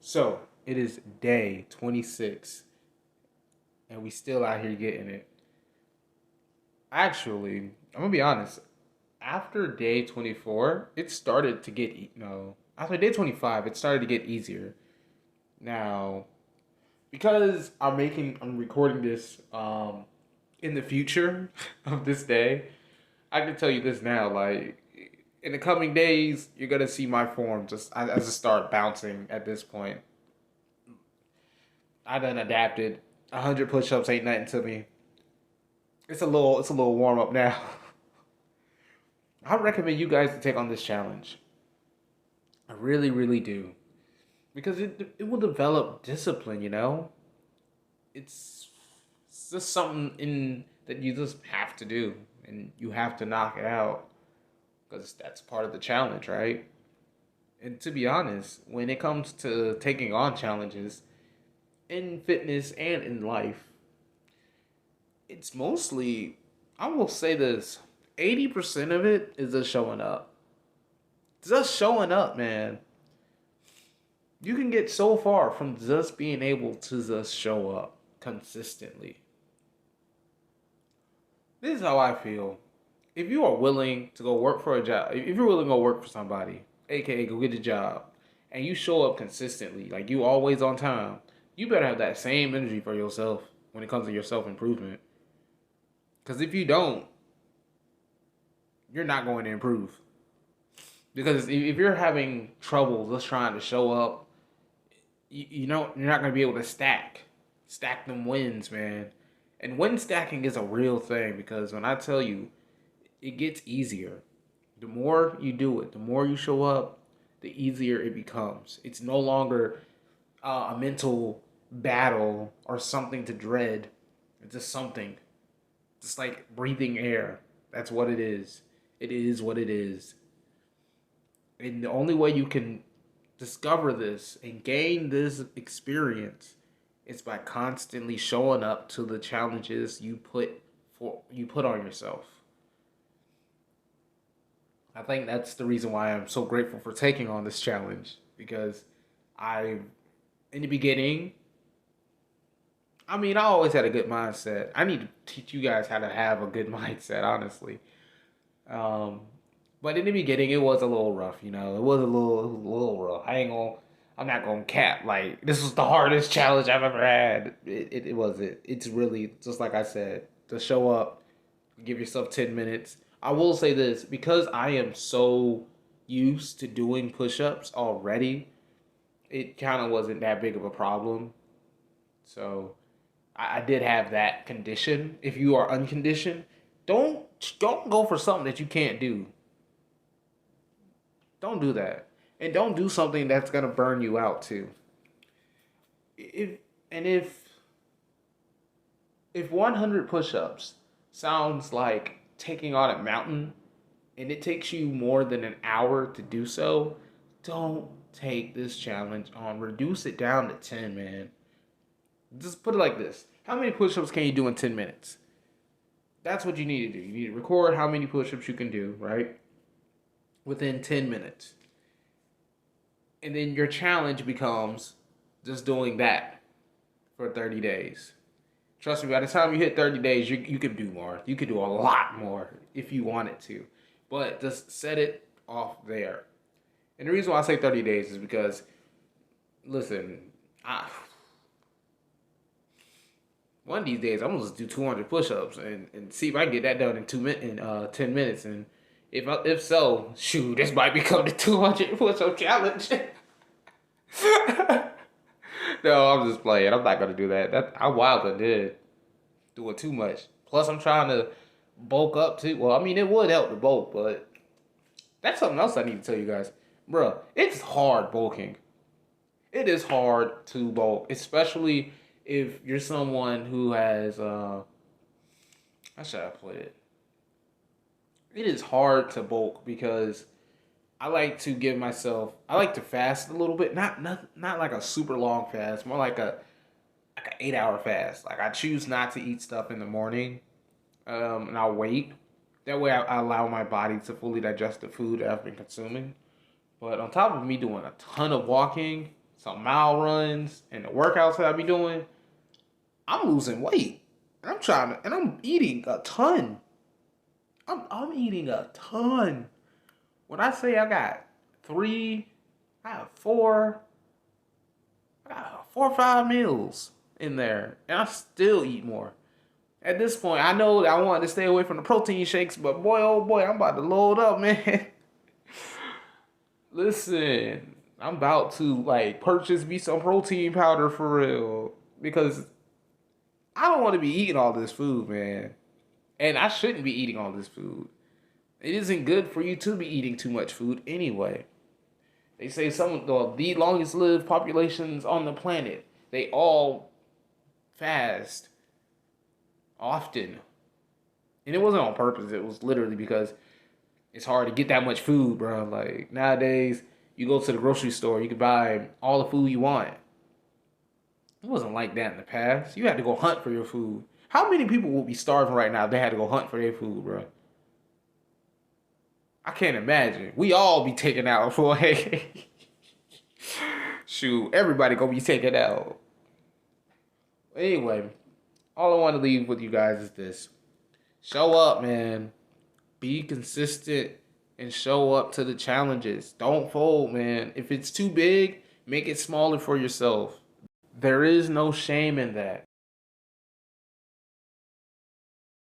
So it is day 26, and we still out here getting it. Actually, I'm gonna be honest. After day 24, it started to get after day 25, it started to get easier. Now, because I'm recording this in the future of this day, I can tell you this now. Like in the coming days, you're gonna see my form just as it start bouncing. At this point, I done adapted. 100 push-ups ain't nothing to me. It's a little warm up now. I recommend you guys to take on this challenge. I really, really do, because it will develop discipline. It's just something in that you just have to do, and you have to knock it out because that's part of the challenge, right? And to be honest, when it comes to taking on challenges in fitness and in life, it's mostly, I will say this, 80% of it is just showing up. Just showing up, man. You can get so far from just being able to just show up consistently. This is how I feel. If you are willing to go work for a job, if you're willing to go work for somebody, aka go get a job, and you show up consistently, like you always on time, you better have that same energy for yourself when it comes to your self improvement. Because if you don't, you're not going to improve. Because if you're having trouble just trying to show up, you're not going to be able to stack them wins, man. And win stacking is a real thing, because when I tell you, it gets easier. The more you do it, the more you show up, the easier it becomes. It's no longer a mental battle or something to dread. It's just something. Just like breathing air. That's what it is. It is what it is. And the only way you can discover this and gain this experience is by constantly showing up to the challenges you put on yourself. I think that's the reason why I'm so grateful for taking on this challenge, because in the beginning, I always had a good mindset. I need to teach you guys how to have a good mindset, honestly. Um, but in the beginning, it was a little rough. It was a little rough. I'm not gonna cap. Like, this was the hardest challenge I've ever had. It wasn't. It's really just like I said. To show up, give yourself 10 minutes. I will say this, because I am so used to doing push-ups already. It kind of wasn't that big of a problem. So I did have that condition. If you are unconditioned, don't go for something that you can't do. Don't do that. And don't do something that's gonna burn you out too. If and if 100 push-ups sounds like taking on a mountain, and it takes you more than an hour to do so, don't take this challenge on. Reduce it down to 10, man. Just put it like this. How many push-ups can you do in 10 minutes? That's what you need to do. You need to record how many push-ups you can do, right? Within 10 minutes. And then your challenge becomes just doing that for 30 days. Trust me, by the time you hit 30 days, you can do more. You can do a lot more if you wanted to. But just set it off there. And the reason why I say 30 days is because, listen, one of these days I'm gonna just do 200 push-ups and see if I can get that done in 10 minutes. And if so, shoot, this might become the 200 push-up challenge. No, I'm just playing. I'm not gonna do that. I wildly did doing too much. Plus, I'm trying to bulk up too. Well, it would help to bulk, but that's something else I need to tell you guys, bruh. It's hard bulking. It is hard to bulk, especially if you're someone who has how should I put it? It is hard to bulk because I like to fast a little bit, not like a super long fast, more like like an 8 hour fast. Like I choose not to eat stuff in the morning, and I'll wait. That way, I allow my body to fully digest the food that I've been consuming. But on top of me doing a ton of walking, some mile runs, and the workouts that I be doing, I'm losing weight. And and I'm eating a ton. I'm eating a ton. When I say I got three, I have four, I got 4 or 5 meals in there, and I still eat more. At this point, I know that I wanted to stay away from the protein shakes, but boy, oh boy, I'm about to load up, man. Listen, I'm about to like purchase me some protein powder for real because I don't want to be eating all this food, man. And I shouldn't be eating all this food. It isn't good for you to be eating too much food anyway. They say some of the longest lived populations on the planet, they all fast often. And it wasn't on purpose. It was literally because it's hard to get that much food, bro. Like nowadays, you go to the grocery store, you can buy all the food you want. It wasn't like that in the past. You had to go hunt for your food. How many people would be starving right now if they had to go hunt for their food, bro? I can't imagine. We all be taken out for shoot. Everybody gonna be taken out. Anyway, all I want to leave with you guys is this: show up, man. Be consistent and show up to the challenges. Don't fold, man. If it's too big, make it smaller for yourself. There is no shame in that.